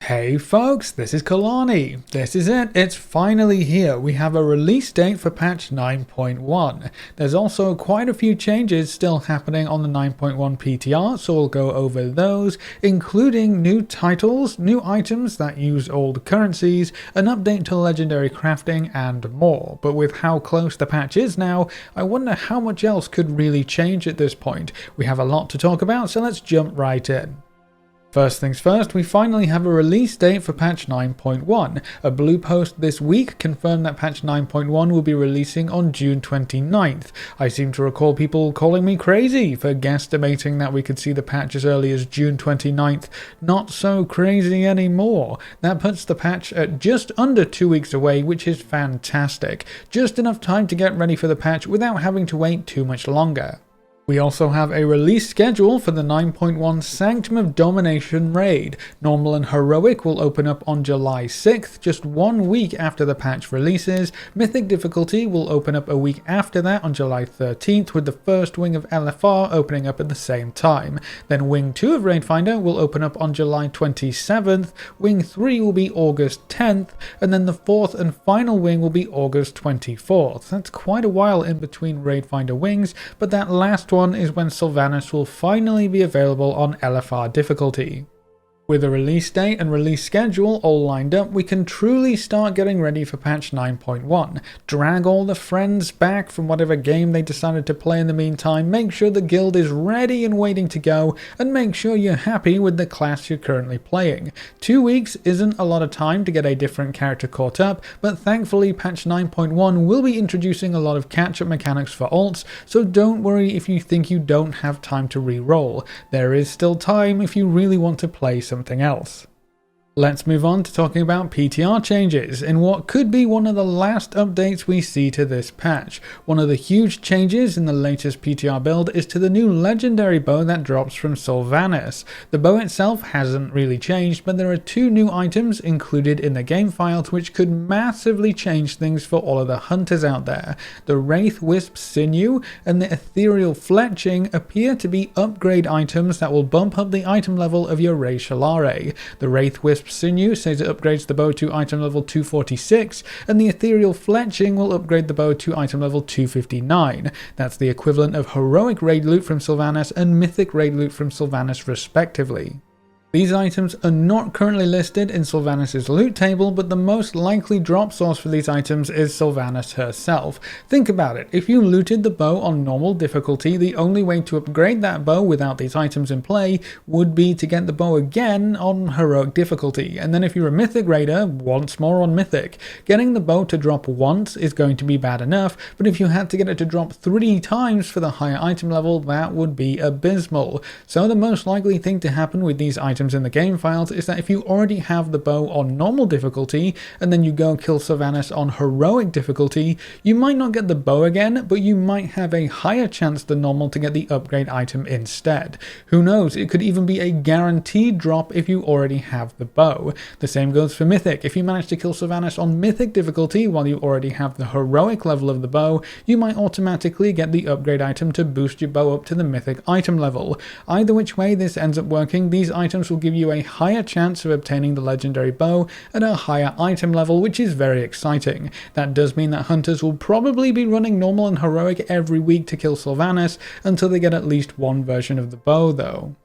Hey folks, this is Kalani. This is it. It's finally here. We have a release date for patch 9.1. There's also quite a few changes still happening on the 9.1 PTR, so we'll go over those, including new titles, new items that use old currencies, an update to legendary crafting, and more. But with how close the patch is now, I wonder how much else could really change at this point. We have a lot to talk about, so let's jump right in. First things first, we finally have a release date for patch 9.1. A blue post this week confirmed that patch 9.1 will be releasing on June 29th. I seem to recall people calling me crazy for guesstimating that we could see the patch as early as June 29th. Not so crazy anymore. That puts the patch at just under 2 weeks away, which is fantastic. Just enough time to get ready for the patch without having to wait too much longer. We also have a release schedule for the 9.1 Sanctum of Domination raid. Normal and Heroic will open up on July 6th, just 1 week after the patch releases. Mythic difficulty will open up a week after that on July 13th, with the first wing of LFR opening up at the same time. Then Wing 2 of Raidfinder will open up on July 27th, Wing 3 will be August 10th, and then the fourth and final wing will be August 24th. That's quite a while in between Raidfinder wings, but that last one is when Sylvannas will finally be available on LFR difficulty. With a release date and release schedule all lined up, we can truly start getting ready for patch 9.1. Drag all the friends back from whatever game they decided to play in the meantime, make sure the guild is ready and waiting to go, and make sure you're happy with the class you're currently playing. 2 weeks isn't a lot of time to get a different character caught up, but thankfully patch 9.1 will be introducing a lot of catch-up mechanics for alts, so don't worry if you think you don't have time to re-roll. There is still time if you really want to play something else. Let's move on to talking about PTR changes in what could be one of the last updates we see to this patch. One of the huge changes in the latest PTR build is to the new legendary bow that drops from Sylvannas. The bow itself hasn't really changed, but there are 2 new items included in the game files which could massively change things for all of the hunters out there. The Wraith Wisp Sinew and the Ethereal Fletching appear to be upgrade items that will bump up the item level of your Ray Shalare. The Wraith Wisp Sinew says it upgrades the bow to item level 246, and the Ethereal Fletching will upgrade the bow to item level 259. That's the equivalent of Heroic raid loot from Sylvannas and Mythic raid loot from Sylvannas respectively. These items are not currently listed in Sylvannas' loot table, but the most likely drop source for these items is Sylvannas herself. Think about it, if you looted the bow on normal difficulty, the only way to upgrade that bow without these items in play would be to get the bow again on heroic difficulty, and then if you're a mythic raider, once more on mythic. Getting the bow to drop once is going to be bad enough, but if you had to get it to drop 3 times for the higher item level, that would be abysmal. So the most likely thing to happen with these items in the game files is that if you already have the bow on normal difficulty and then you go kill Sylvannas on heroic difficulty, you might not get the bow again, but you might have a higher chance than normal to get the upgrade item instead. Who knows, it could even be a guaranteed drop if you already have the bow. The same goes for mythic. If you manage to kill Sylvannas on mythic difficulty while you already have the heroic level of the bow, you might automatically get the upgrade item to boost your bow up to the mythic item level. Either which way this ends up working, these items will give you a higher chance of obtaining the legendary bow at a higher item level, which is very exciting. That does mean that hunters will probably be running normal and heroic every week to kill Sylvannas until they get at least one version of the bow though.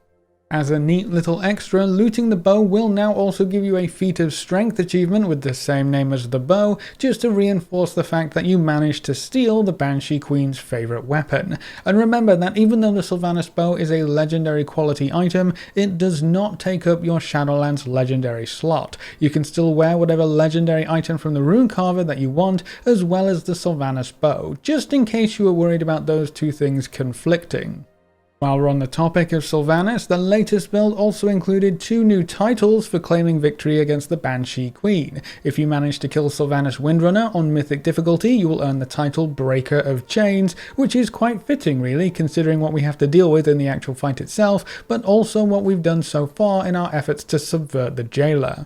As a neat little extra, looting the bow will now also give you a feat of strength achievement with the same name as the bow, just to reinforce the fact that you managed to steal the Banshee Queen's favourite weapon. And remember that even though the Sylvannas bow is a legendary quality item, it does not take up your Shadowlands legendary slot. You can still wear whatever legendary item from the Rune Carver that you want, as well as the Sylvannas bow, just in case you were worried about those 2 things conflicting. While we're on the topic of Sylvannas, the latest build also included 2 new titles for claiming victory against the Banshee Queen. If you manage to kill Sylvannas Windrunner on mythic difficulty, you will earn the title Breaker of Chains, which is quite fitting really, considering what we have to deal with in the actual fight itself, but also what we've done so far in our efforts to subvert the Jailer.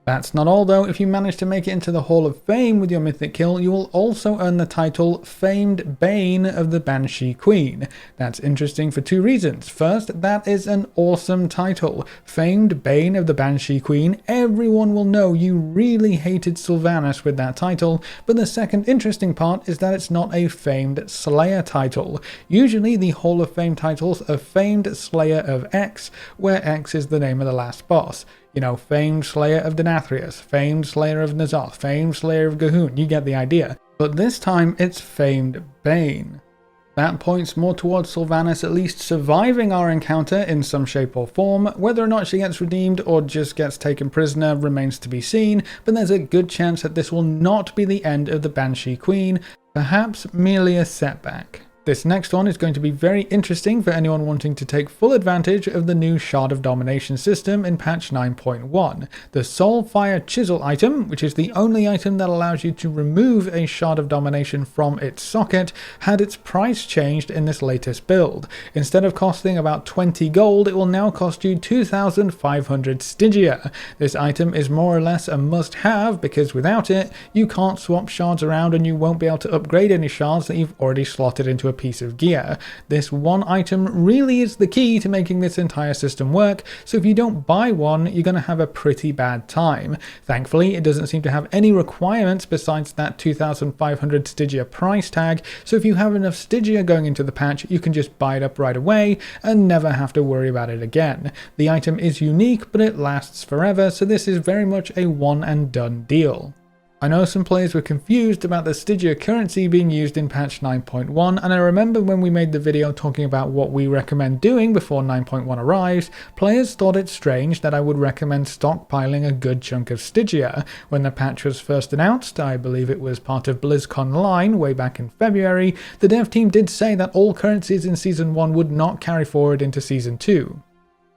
That's not all though. If you manage to make it into the Hall of Fame with your mythic kill, you will also earn the title Famed Bane of the Banshee Queen. That's interesting for two reasons. First, that is an awesome title. Famed Bane of the Banshee Queen. Everyone will know you really hated Sylvannas with that title, but the second interesting part is that it's not a Famed Slayer title. Usually the Hall of Fame titles are Famed Slayer of X, where X is the name of the last boss. You know, Famed Slayer of Denathrius, Famed Slayer of N'Zoth, Famed Slayer of Gahun, you get the idea. But this time it's Famed Bane. That points more towards Sylvannas at least surviving our encounter in some shape or form. Whether or not she gets redeemed or just gets taken prisoner remains to be seen, but there's a good chance that this will not be the end of the Banshee Queen, perhaps merely a setback. This next one is going to be very interesting for anyone wanting to take full advantage of the new Shard of Domination system in patch 9.1. The Soulfire Chisel item, which is the only item that allows you to remove a Shard of Domination from its socket, had its price changed in this latest build. Instead of costing about 20 gold, it will now cost you 2,500 Stygia. This item is more or less a must-have because without it, you can't swap shards around and you won't be able to upgrade any shards that you've already slotted into a piece of gear. This one item really is the key to making this entire system work, so if you don't buy one, you're going to have a pretty bad time. Thankfully, it doesn't seem to have any requirements besides that 2,500 Stygia price tag, so if you have enough Stygia going into the patch, you can just buy it up right away and never have to worry about it again. The item is unique, but it lasts forever, so this is very much a one and done deal. I know some players were confused about the Stygia currency being used in patch 9.1, and I remember when we made the video talking about what we recommend doing before 9.1 arrives, players thought it strange that I would recommend stockpiling a good chunk of Stygia. When the patch was first announced, I believe it was part of BlizzCon Line way back in February, the dev team did say that all currencies in Season 1 would not carry forward into Season 2.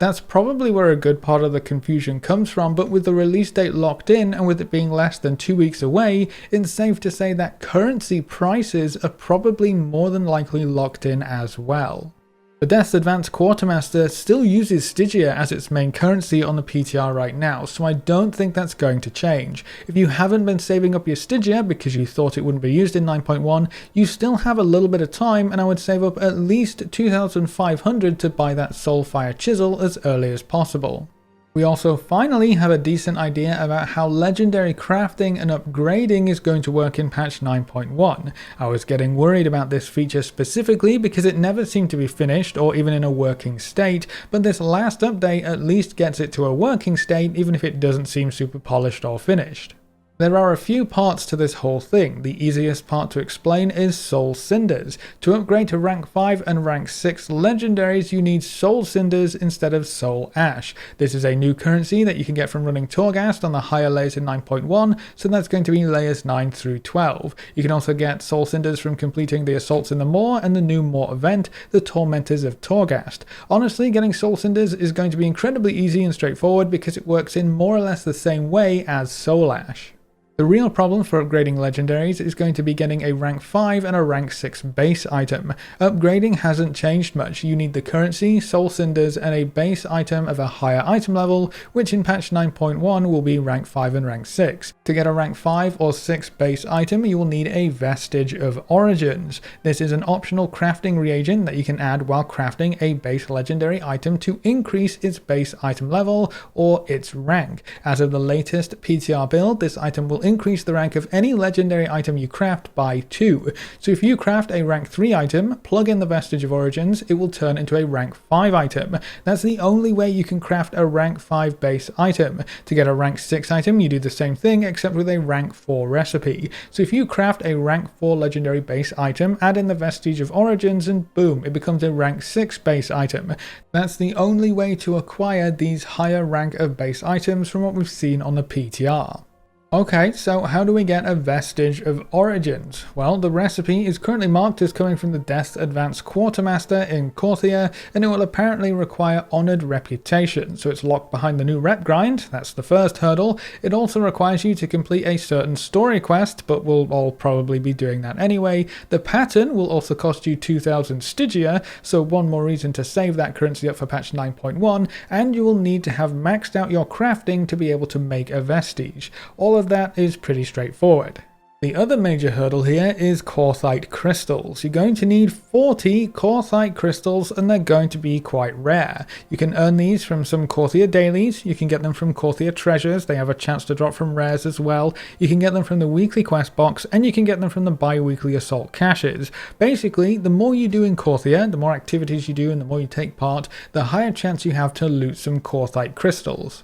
That's probably where a good part of the confusion comes from, but with the release date locked in and with it being less than 2 weeks away, it's safe to say that currency prices are probably more than likely locked in as well. The Death's Advanced Quartermaster still uses Stygia as its main currency on the PTR right now, so I don't think that's going to change. If you haven't been saving up your Stygia because you thought it wouldn't be used in 9.1, you still have a little bit of time, and I would save up at least 2,500 to buy that Soulfire Chisel as early as possible. We also finally have a decent idea about how legendary crafting and upgrading is going to work in patch 9.1. I was getting worried about this feature specifically because it never seemed to be finished or even in a working state, but this last update at least gets it to a working state even if it doesn't seem super polished or finished. There are a few parts to this whole thing. The easiest part to explain is Soul Cinders. To upgrade to rank 5 and rank 6 legendaries, you need Soul Cinders instead of Soul Ash. This is a new currency that you can get from running Torghast on the higher layers in 9.1, so that's going to be layers 9 through 12. You can also get Soul Cinders from completing the Assaults in the Moor and the new Moor event, the Tormentors of Torghast. Honestly, getting Soul Cinders is going to be incredibly easy and straightforward because it works in more or less the same way as Soul Ash. The real problem for upgrading legendaries is going to be getting a rank 5 and a rank 6 base item. Upgrading hasn't changed much. You need the currency, Soul Cinders, and a base item of a higher item level, which in patch 9.1 will be rank 5 and rank 6. To get a rank 5 or 6 base item, you will need a Vestige of Origins. This is an optional crafting reagent that you can add while crafting a base legendary item to increase its base item level or its rank. As of the latest PTR build, this item will increase the rank of any legendary item you craft by 2. So if you craft a rank 3 item, plug in the Vestige of Origins, it will turn into a rank 5 item. That's the only way you can craft a rank 5 base item. To get a rank 6 item, you do the same thing except with a rank 4 recipe. So if you craft a rank 4 legendary base item, add in the Vestige of Origins and boom, it becomes a rank 6 base item. That's the only way to acquire these higher rank of base items from what we've seen on the PTR. Okay, so how do we get a vestige of origins? Well, the recipe is currently marked as coming from the Death's Advanced Quartermaster in Korthia, and it will apparently require Honoured Reputation, so it's locked behind the new rep grind. That's the first hurdle. It also requires you to complete a certain story quest, but we'll all probably be doing that anyway. The pattern will also cost you 2000 Stygia, so one more reason to save that currency up for patch 9.1, and you will need to have maxed out your crafting to be able to make a vestige. All of that is pretty straightforward. The other major hurdle here is Korthite crystals. You're going to need 40 Korthite crystals, and they're going to be quite rare. You can earn these from some Korthia dailies, you can get them from Korthia treasures, they have a chance to drop from rares as well, you can get them from the weekly quest box, and you can get them from the bi-weekly assault caches. Basically, the more you do in Korthia, the more activities you do and the more you take part, the higher chance you have to loot some Korthite crystals.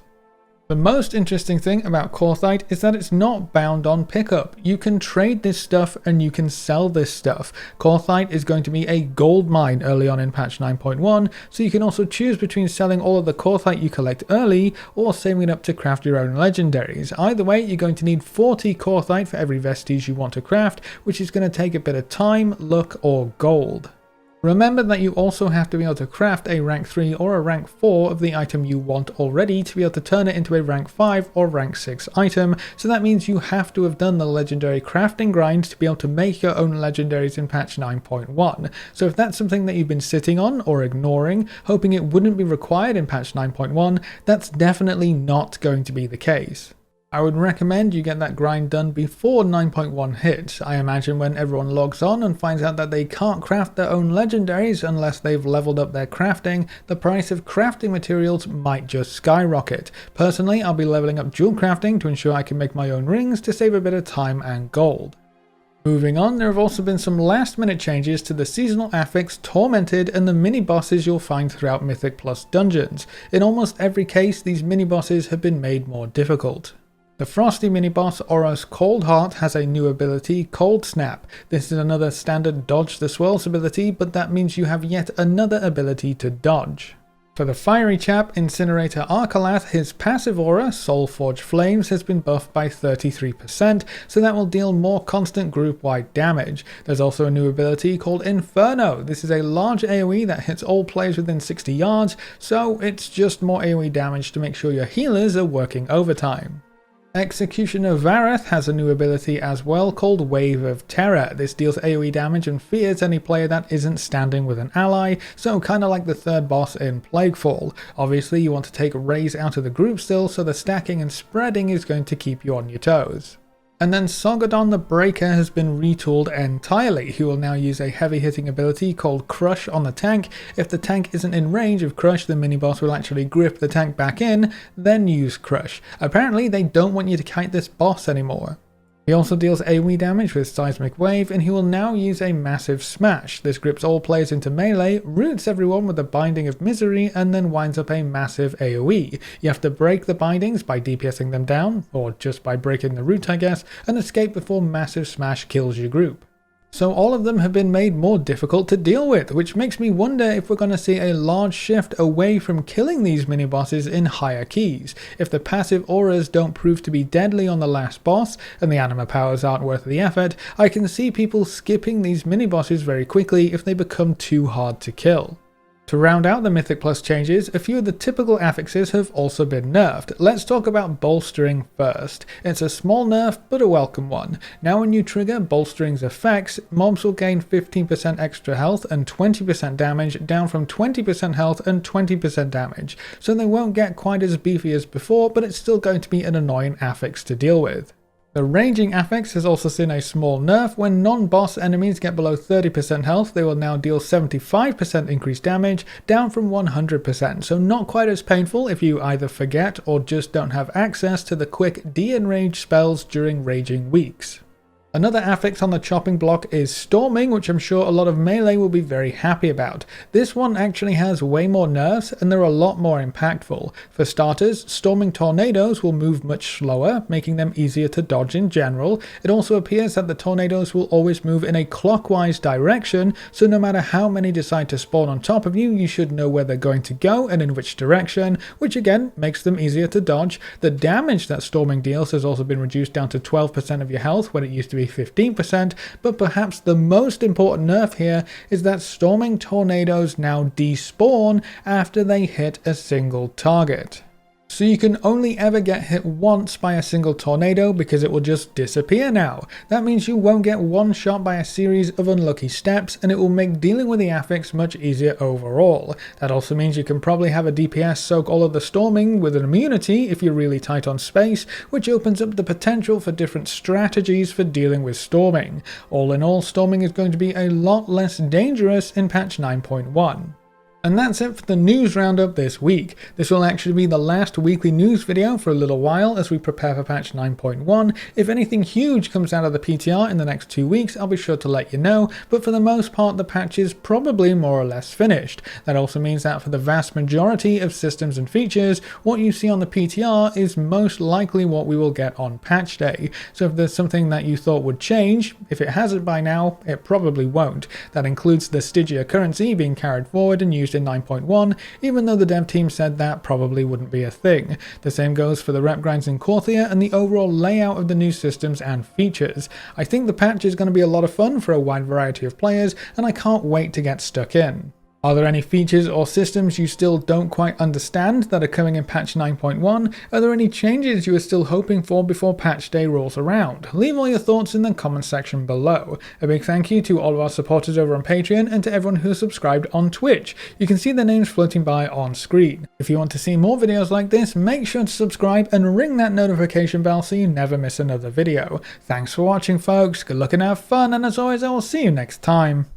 The most interesting thing about Korthite is that it's not bound on pickup. You can trade this stuff and you can sell this stuff. Korthite is going to be a gold mine early on in patch 9.1, so you can also choose between selling all of the Korthite you collect early or saving it up to craft your own legendaries. Either way, you're going to need 40 Korthite for every vestige you want to craft, which is going to take a bit of time, luck, or gold. Remember that you also have to be able to craft a rank 3 or a rank 4 of the item you want already to be able to turn it into a rank 5 or rank 6 item, so that means you have to have done the legendary crafting grind to be able to make your own legendaries in patch 9.1. So if that's something that you've been sitting on or ignoring, hoping it wouldn't be required in patch 9.1, that's definitely not going to be the case. I would recommend you get that grind done before 9.1 hits. I imagine when everyone logs on and finds out that they can't craft their own legendaries unless they've leveled up their crafting, the price of crafting materials might just skyrocket. Personally, I'll be leveling up jewel crafting to ensure I can make my own rings to save a bit of time and gold. Moving on, there have also been some last minute changes to the seasonal affix Tormented and the mini bosses you'll find throughout Mythic Plus dungeons. In almost every case, these mini bosses have been made more difficult. The Frosty mini-boss Oros Coldheart has a new ability, Cold Snap. This is another standard Dodge the Swirls ability, but that means you have yet another ability to dodge. For the fiery chap, Incinerator Arcalath, his passive aura, Soulforge Flames, has been buffed by 33%, so that will deal more constant group-wide damage. There's also a new ability called Inferno. This is a large AoE that hits all players within 60 yards, so it's just more AoE damage to make sure your healers are working overtime. Executioner Vareth has a new ability as well called Wave of Terror. This deals AoE damage and fears any player that isn't standing with an ally, so kinda like the third boss in Plaguefall. Obviously you want to take Raze out of the group still, so the stacking and spreading is going to keep you on your toes. And then Sogadon the Breaker has been retooled entirely. He will now use a heavy hitting ability called Crush on the tank. If the tank isn't in range of Crush, the mini-boss will actually grip the tank back in, then use Crush. Apparently they don't want you to kite this boss anymore. He also deals AoE damage with Seismic Wave, and he will now use a Massive Smash. This grips all players into melee, roots everyone with a Binding of Misery, and then winds up a massive AoE. You have to break the bindings by DPSing them down, or just by breaking the root I guess, and escape before Massive Smash kills your group. So all of them have been made more difficult to deal with, which makes me wonder if we're going to see a large shift away from killing these mini-bosses in higher keys. If the passive auras don't prove to be deadly on the last boss, and the anima powers aren't worth the effort, I can see people skipping these mini-bosses very quickly if they become too hard to kill. To round out the Mythic Plus changes, a few of the typical affixes have also been nerfed. Let's talk about Bolstering first. It's a small nerf, but a welcome one. Now when you trigger Bolstering's effects, mobs will gain 15% extra health and 20% damage, down from 20% health and 20% damage. So they won't get quite as beefy as before, but it's still going to be an annoying affix to deal with. The Raging affix has also seen a small nerf. When non-boss enemies get below 30% health, they will now deal 75% increased damage, down from 100%, so not quite as painful if you either forget or just don't have access to the quick de-enrage spells during Raging weeks. Another affix on the chopping block is Storming, which I'm sure a lot of melee will be very happy about. This one actually has way more nerfs and they're a lot more impactful. For starters, Storming tornadoes will move much slower, making them easier to dodge in general. It also appears that the tornadoes will always move in a clockwise direction, so no matter how many decide to spawn on top of you, you should know where they're going to go and in which direction, which again makes them easier to dodge. The damage that Storming deals has also been reduced down to 12% of your health when it used to be 15%, but perhaps the most important nerf here is that Storming tornadoes now despawn after they hit a single target. So you can only ever get hit once by a single tornado because it will just disappear now. That means you won't get one shot by a series of unlucky steps, and it will make dealing with the affix much easier overall. That also means you can probably have a DPS soak all of the Storming with an immunity if you're really tight on space, which opens up the potential for different strategies for dealing with Storming. All in all, Storming is going to be a lot less dangerous in patch 9.1. And that's it for the news roundup this week. This will actually be the last weekly news video for a little while as we prepare for patch 9.1. If anything huge comes out of the PTR in the next 2 weeks, I'll be sure to let you know, but for the most part the patch is probably more or less finished. That also means that for the vast majority of systems and features, what you see on the PTR is most likely what we will get on patch day. So if there's something that you thought would change, if it hasn't by now, it probably won't. That includes the Stygia currency being carried forward and used in 9.1, even though the dev team said that probably wouldn't be a thing. The same goes for the rep grinds in Korthia and the overall layout of the new systems and features. I think the patch is going to be a lot of fun for a wide variety of players, and I can't wait to get stuck in. Are there any features or systems you still don't quite understand that are coming in patch 9.1? Are there any changes you are still hoping for before patch day rolls around? Leave all your thoughts in the comment section below. A big thank you to all of our supporters over on Patreon and to everyone who has subscribed on Twitch. You can see their names floating by on screen. If you want to see more videos like this, make sure to subscribe and ring that notification bell so you never miss another video. Thanks for watching folks, good luck and have fun, and as always I will see you next time.